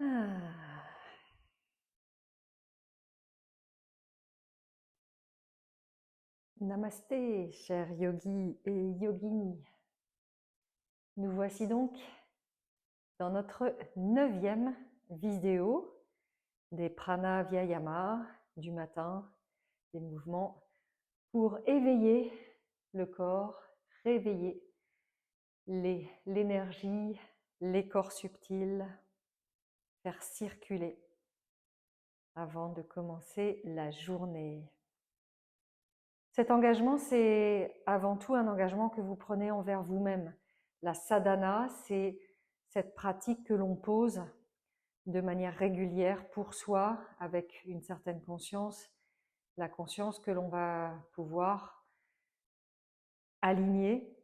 Ah. Namasté, chers yogis et yoginis. Nous voici donc dans notre 9e vidéo des prana vyayama du matin, des mouvements pour éveiller le corps, réveiller l'énergie, les corps subtils, faire circuler avant de commencer la journée. Cet engagement, c'est avant tout un engagement que vous prenez envers vous-même. La sadhana, c'est cette pratique que l'on pose de manière régulière pour soi, avec une certaine conscience, la conscience que l'on va pouvoir aligner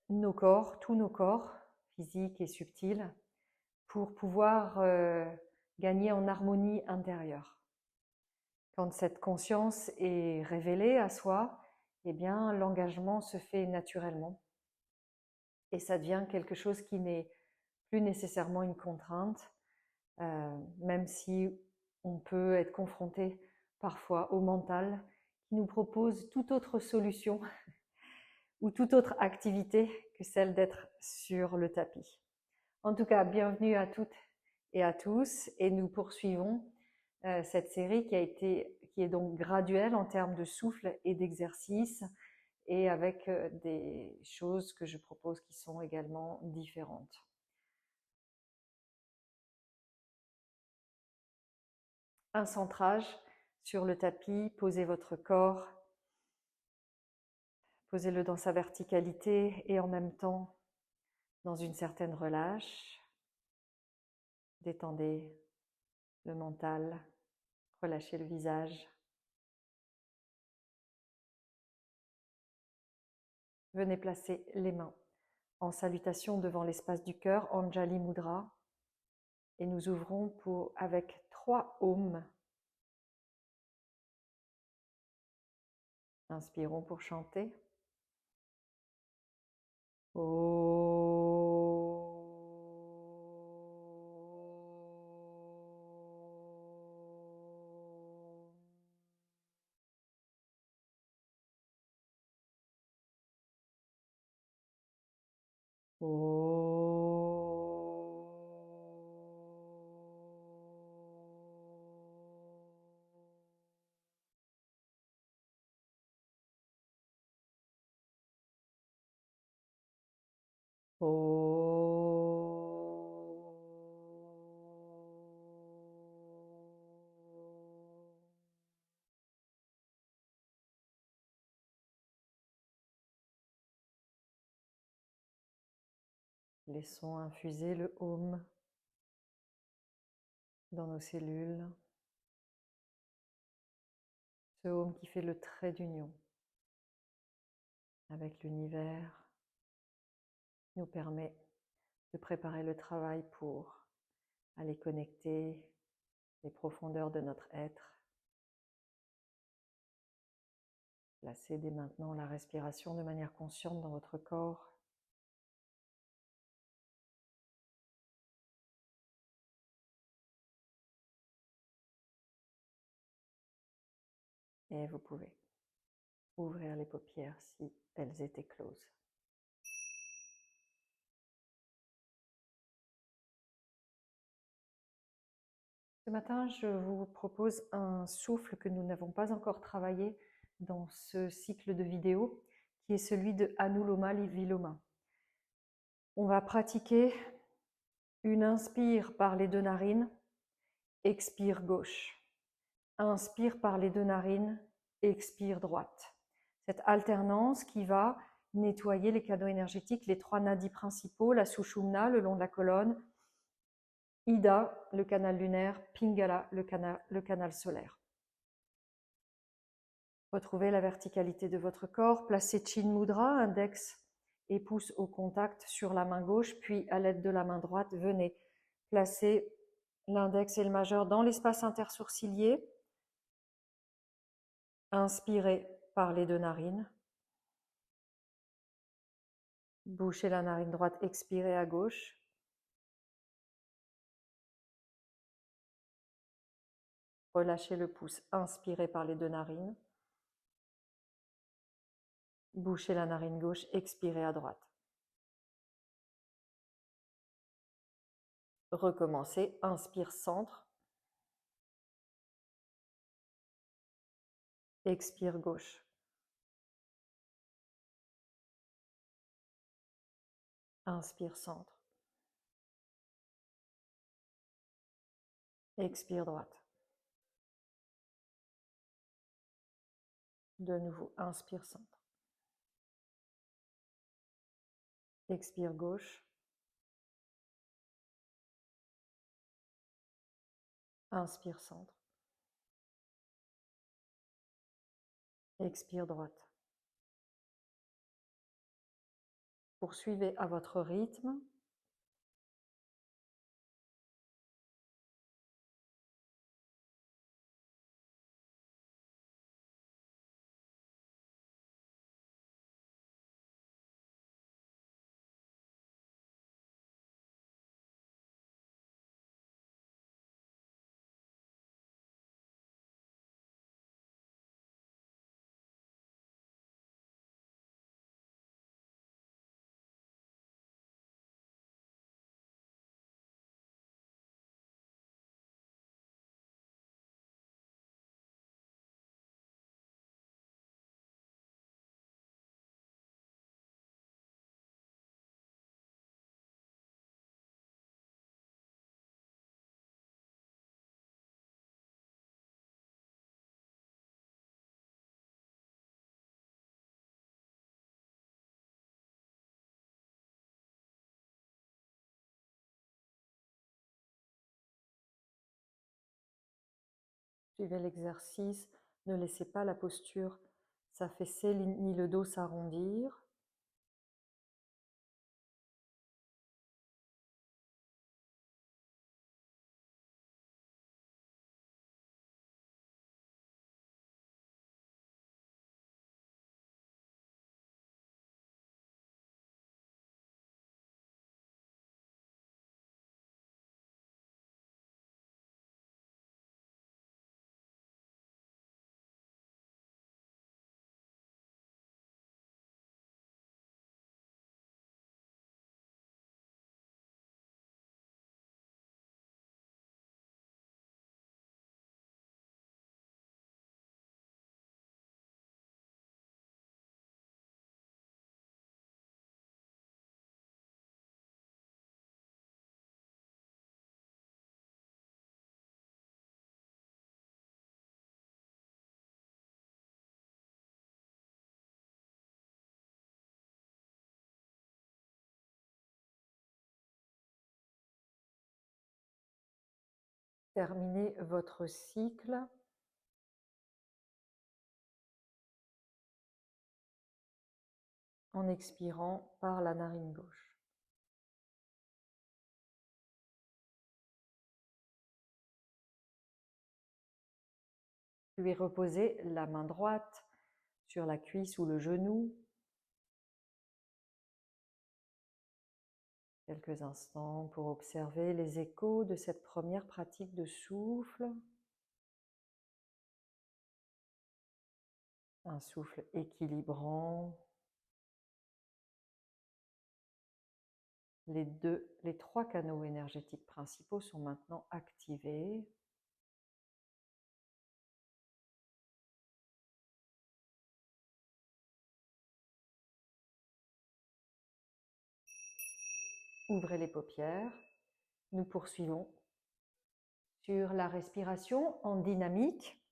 nos corps, tous nos corps, physiques et subtils, pour pouvoir gagner en harmonie intérieure. Quand cette conscience est révélée à soi, eh bien, l'engagement se fait naturellement et ça devient quelque chose qui n'est plus nécessairement une contrainte, même si on peut être confronté parfois au mental qui nous propose toute autre solution ou toute autre activité que celle d'être sur le tapis. En tout cas, bienvenue à toutes et à tous et nous poursuivons cette série qui est donc graduelle en termes de souffle et d'exercice et avec des choses que je propose qui sont également différentes. Un centrage sur le tapis, posez votre corps, posez-le dans sa verticalité et en même temps dans une certaine relâche. Détendez le mental, relâchez le visage. Venez placer les mains en salutation devant l'espace du cœur, Anjali Mudra, et nous ouvrons avec 3 Om. Inspirons pour chanter. Laissons infuser le Om dans nos cellules. Ce Om qui fait le trait d'union avec l'univers nous permet de préparer le travail pour aller connecter les profondeurs de notre être. Placez dès maintenant la respiration de manière consciente dans votre corps. Et vous pouvez ouvrir les paupières si elles étaient closes. Ce matin, je vous propose un souffle que nous n'avons pas encore travaillé dans ce cycle de vidéos, qui est celui de Anuloma Viloma. On va pratiquer une inspire par les 2 narines, expire gauche. Inspire par les 2 narines, expire droite. Cette alternance qui va nettoyer les canaux énergétiques, les 3 nadis principaux, la Sushumna le long de la colonne, Ida, le canal lunaire, Pingala, le canal solaire. Retrouvez la verticalité de votre corps, placez Chin Mudra, index et pouce au contact sur la main gauche, puis à l'aide de la main droite, venez placer l'index et le majeur dans l'espace intersourcilier. Inspirez par les 2 narines. Bouchez la narine droite, expirez à gauche. Relâchez le pouce. Inspirez par les 2 narines. Bouchez la narine gauche, expirez à droite. Recommencez. Inspire, centre. Expire, gauche. Inspire, centre. Expire, droite. De nouveau, inspire, centre. Expire, gauche. Inspire, centre. Expire, droite. Poursuivez à votre rythme. Suivez l'exercice. Ne laissez pas la posture s'affaisser ni le dos s'arrondir. Terminez votre cycle en expirant par la narine gauche. Puis reposez la main droite sur la cuisse ou le genou. Quelques instants pour observer les échos de cette première pratique de souffle. Un souffle équilibrant. Les 3 canaux énergétiques principaux sont maintenant activés. Ouvrez les paupières. Nous poursuivons sur la respiration en dynamique.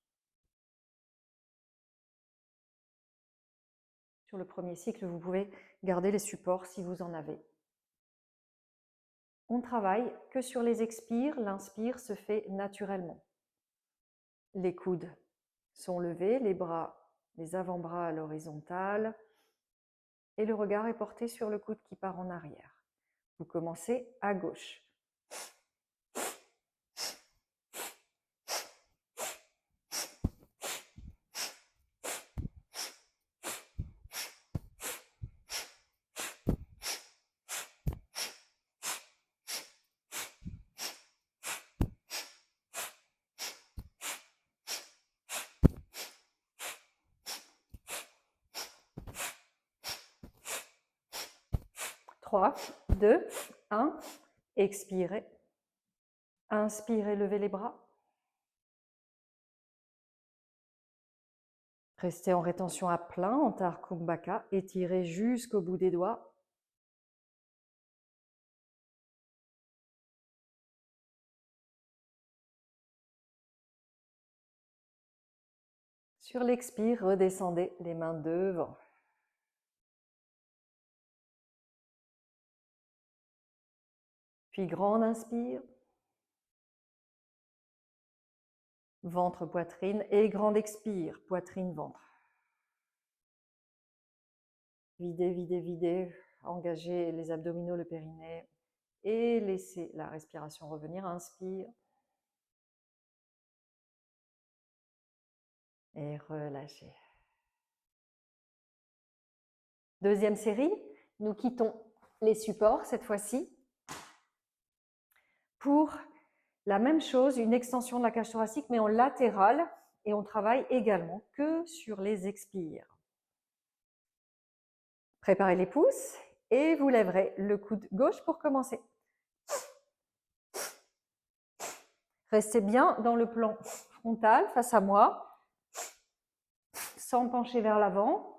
Sur le premier cycle, vous pouvez garder les supports si vous en avez. On travaille que sur les expires, l'inspire se fait naturellement. Les coudes sont levés, les bras, les avant-bras à l'horizontale et le regard est porté sur le coude qui part en arrière. Vous commencez à gauche. 3, 2, 1. Expirez. Inspirez, levez les bras. Restez en rétention à plein, Antar Kumbhaka. Étirez jusqu'au bout des doigts. Sur l'expire, redescendez les mains devant. Puis grande inspire. Ventre, poitrine et grande expire, poitrine, ventre. Videz, videz, videz. Engagez les abdominaux, le périnée et laissez la respiration revenir. Inspire. Et relâchez. Deuxième série, nous quittons les supports cette fois-ci pour la même chose, une extension de la cage thoracique mais en latéral et on travaille également que sur les expires. Préparez les pouces et vous lèverez le coude gauche pour commencer. Restez bien dans le plan frontal face à moi, sans pencher vers l'avant.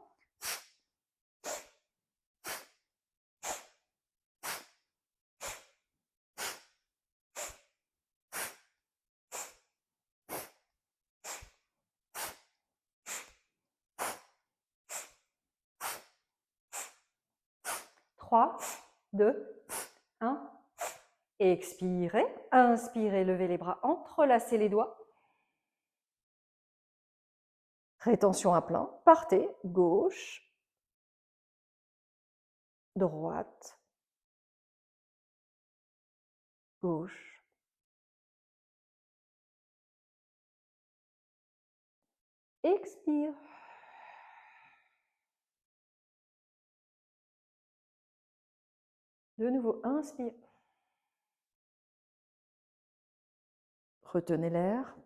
Trois, 2, 1. Expirez. Inspirez, levez les bras, entrelacez les doigts. Rétention à plein. Partez. Gauche, droite, gauche, expire. De nouveau, inspire. Retenez l'air.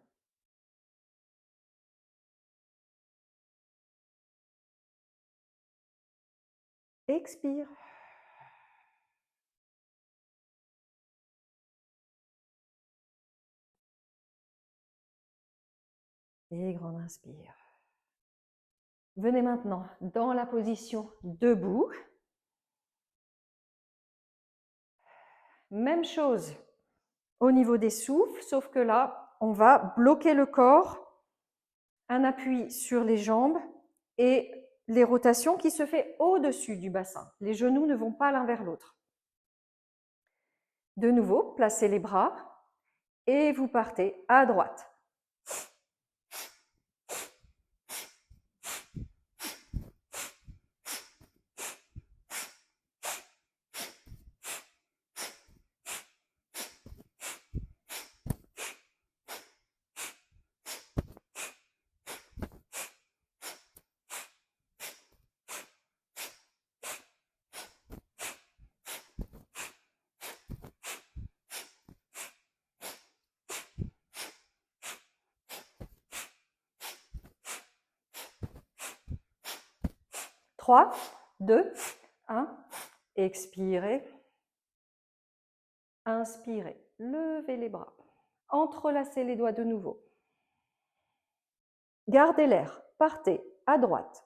Expire. Et grande inspire. Venez maintenant dans la position debout. Même chose au niveau des souffles, sauf que là, on va bloquer le corps, un appui sur les jambes et les rotations qui se fait au-dessus du bassin. Les genoux ne vont pas l'un vers l'autre. De nouveau, placez les bras et vous partez à droite. Trois, 2, 1. Expirez. Inspirez. Levez les bras. Entrelacez les doigts de nouveau. Gardez l'air. Partez à droite.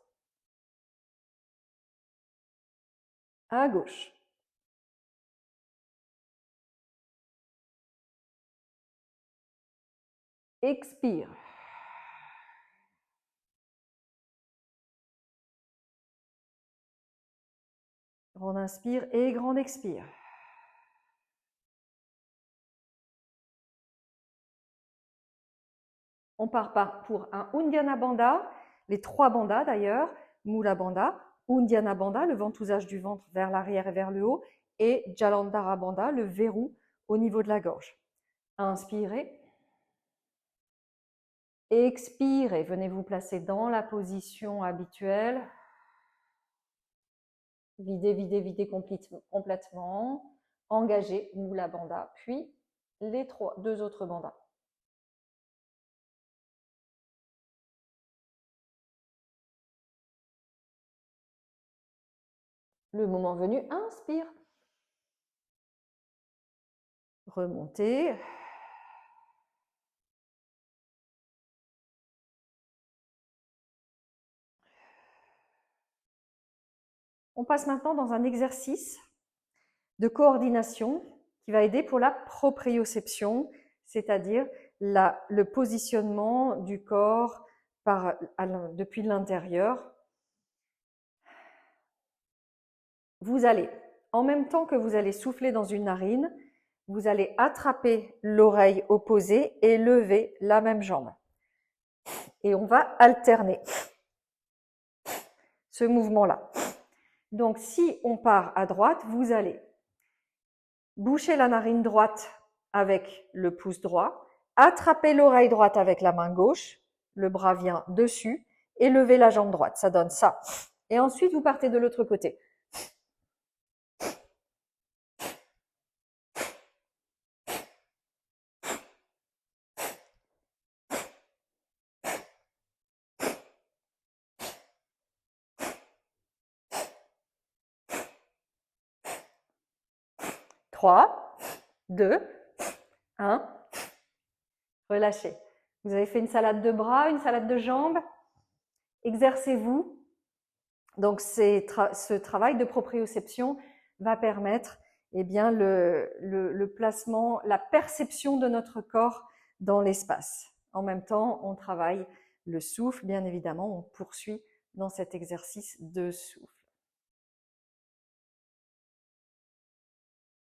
À gauche. Expire. Grande inspire et grande expire. On part pour un Uddiyana Bandha, les 3 bandhas d'ailleurs, Mula Bandha, Uddiyana Bandha, le ventousage du ventre vers l'arrière et vers le haut, et Jalandhara Bandha, le verrou au niveau de la gorge. Inspirez. Expirez, venez vous placer dans la position habituelle. Videz, videz, videz complètement. Engagez Mula Bandha, puis les 2 autres bandhas. Le moment venu, inspire. remontez. On passe maintenant dans un exercice de coordination qui va aider pour la proprioception, c'est-à-dire le positionnement du corps depuis l'intérieur. Vous allez, en même temps que vous allez souffler dans une narine, vous allez attraper l'oreille opposée et lever la même jambe. Et on va alterner ce mouvement-là. Donc, si on part à droite, vous allez boucher la narine droite avec le pouce droit, attraper l'oreille droite avec la main gauche, le bras vient dessus et lever la jambe droite. Ça donne ça. Et ensuite, vous partez de l'autre côté. Trois, 2, 1. Relâchez. Vous avez fait une salade de bras, une salade de jambes. Exercez-vous. Donc, ce travail de proprioception va permettre bien, le placement, la perception de notre corps dans l'espace. En même temps, on travaille le souffle, bien évidemment, on poursuit dans cet exercice de souffle.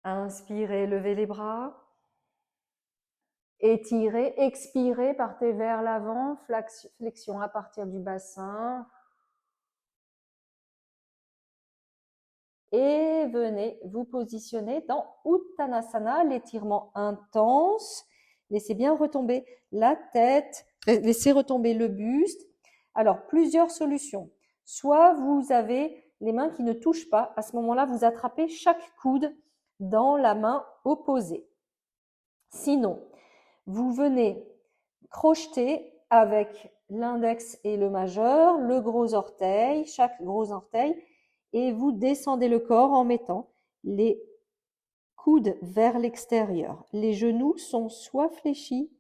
Inspirez, levez les bras. Étirez, expirez, partez vers l'avant, flexion à partir du bassin. Et venez vous positionner dans Uttanasana, l'étirement intense. Laissez bien retomber la tête, laissez retomber le buste. Alors, plusieurs solutions. Soit vous avez les mains qui ne touchent pas. À ce moment-là, vous attrapez chaque coude dans la main opposée. Sinon, vous venez crocheter avec l'index et le majeur, le gros orteil, chaque gros orteil, et vous descendez le corps en mettant les coudes vers l'extérieur. Les genoux sont soit fléchis,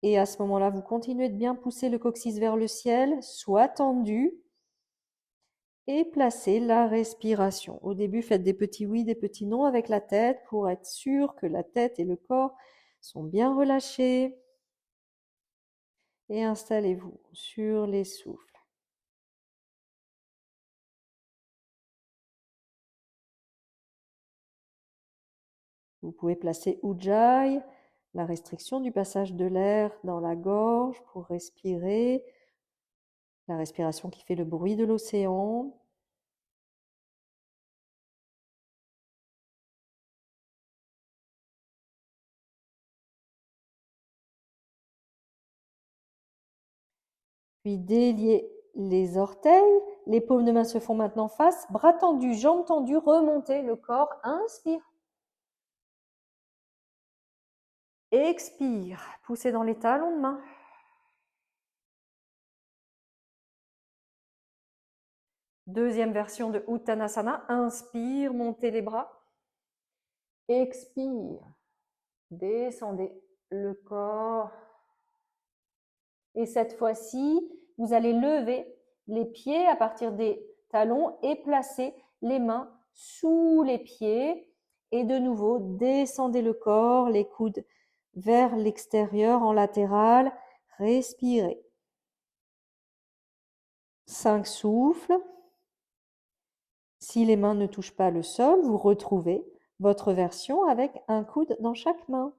et à ce moment-là, vous continuez de bien pousser le coccyx vers le ciel, soit tendu, et placez la respiration. Au début, faites des petits oui, des petits non avec la tête pour être sûr que la tête et le corps sont bien relâchés. Et installez-vous sur les souffles. Vous pouvez placer Ujjayi, la restriction du passage de l'air dans la gorge pour respirer, la respiration qui fait le bruit de l'océan. Puis déliez les orteils, les paumes de main se font maintenant face, bras tendus, jambes tendues, remontez le corps, inspire. Expire, poussez dans les talons de main. Deuxième version de Uttanasana, inspire, montez les bras. Expire, descendez le corps. Et cette fois-ci, vous allez lever les pieds à partir des talons et placer les mains sous les pieds. Et de nouveau, descendez le corps, les coudes vers l'extérieur en latéral. Respirez. 5 souffles. Si les mains ne touchent pas le sol, vous retrouvez votre version avec un coude dans chaque main.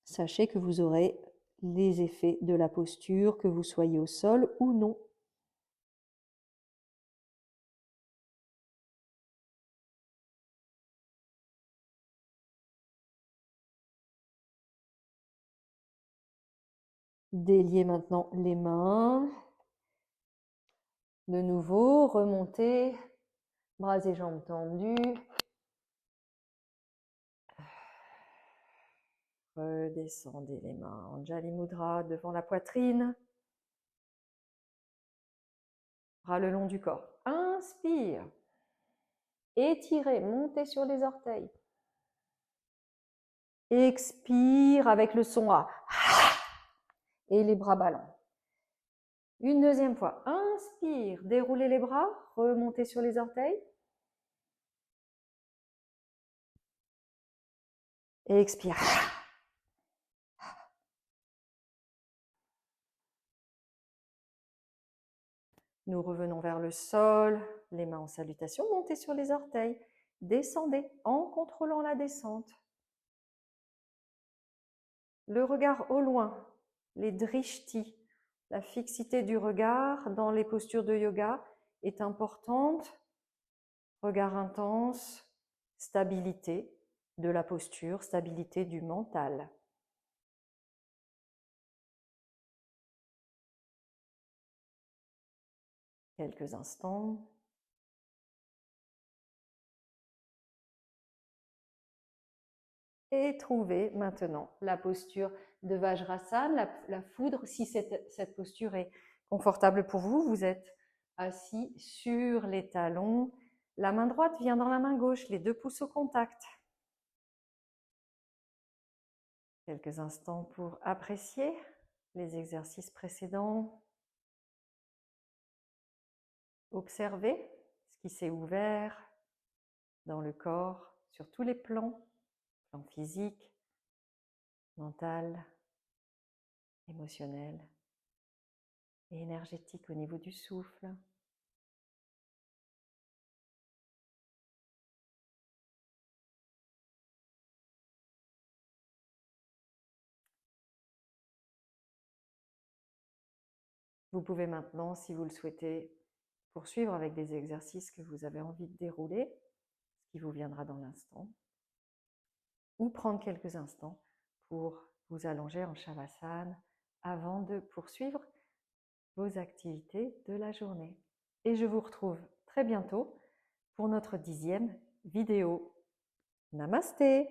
Sachez que vous aurez les effets de la posture, que vous soyez au sol ou non. Déliez maintenant les mains. De nouveau, remontez, bras et jambes tendus. Redescendez les mains, Anjali Mudra devant la poitrine. Bras le long du corps. Inspire. Étirez, montez sur les orteils. Expire avec le son A. Et les bras ballants. Une deuxième fois. Inspire, déroulez les bras, remontez sur les orteils. Et expire. Nous revenons vers le sol, les mains en salutation, montez sur les orteils. Descendez en contrôlant la descente. Le regard au loin, les drishtis, la fixité du regard dans les postures de yoga est importante. Regard intense, stabilité de la posture, stabilité du mental. Quelques instants. Et trouvez maintenant la posture de Vajrasana, la foudre. Si cette posture est confortable pour vous, vous êtes assis sur les talons. La main droite vient dans la main gauche, les 2 pouces au contact. Quelques instants pour apprécier les exercices précédents. Observez ce qui s'est ouvert dans le corps sur tous les plans, plan physique, mental, émotionnel et énergétique au niveau du souffle. Vous pouvez maintenant, si vous le souhaitez, poursuivre avec des exercices que vous avez envie de dérouler, ce qui vous viendra dans l'instant, ou prendre quelques instants pour vous allonger en Shavasana avant de poursuivre vos activités de la journée. Et je vous retrouve très bientôt pour notre 10e vidéo. Namasté!